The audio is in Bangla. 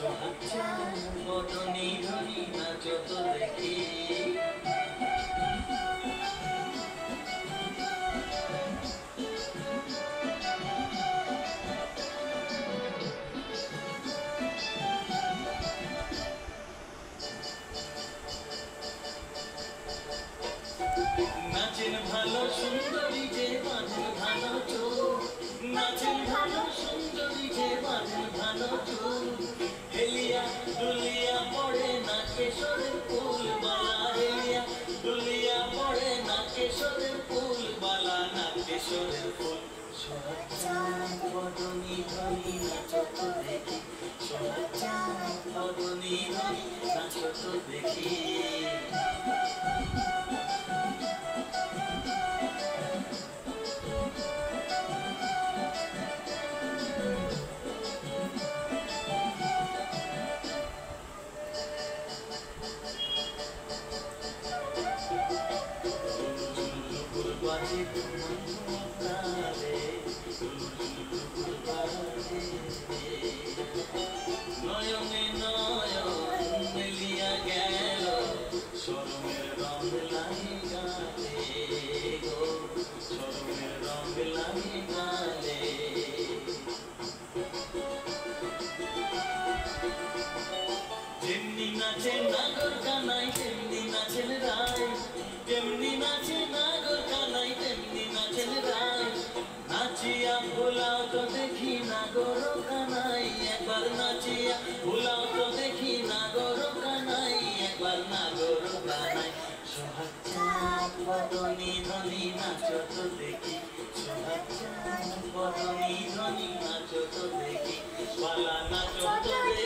বদনী ধনী নাচো তো দেখি নাচেন ভালো সুন্দরী যে বাঁধেন ভালো চোখ নাচেন ভালো সুন্দরী যে বাঁধেন ভালো চোখ হেলিয়া দুলিয়া পড়ে না কেশরের ফুল বালা হেলিয়া দুলিয়া পড়ে না কেশরের ফুল বালা না কেশরের ফুল বদনী ধনী নাচো তো দেখি বদনী ধনী নাচো তো দেখি নয়নে নয়ন মিলিয়া গেল শরমের রঙ লাগি গালে গো শরমের রঙ লাগি গালে যেমনি নাচে নাগর কানাই তেমনি নাচেন রায় যেমনি নাচে নাগর কানাই তেমনি নাচেন রায় নাচিয়া ভোলাও তো দেখি নাগর কানাই একবার নাচিয়া ভোলাও তো দেখি নাগর কানাই একবার নাগর কানাই সোহাগ চাঁদ বদনী ধনী নাচো তো দেখি সোহাগ চাঁদ বদনী ধনী নাচো তো দেখি বালা নাচো তো দেখি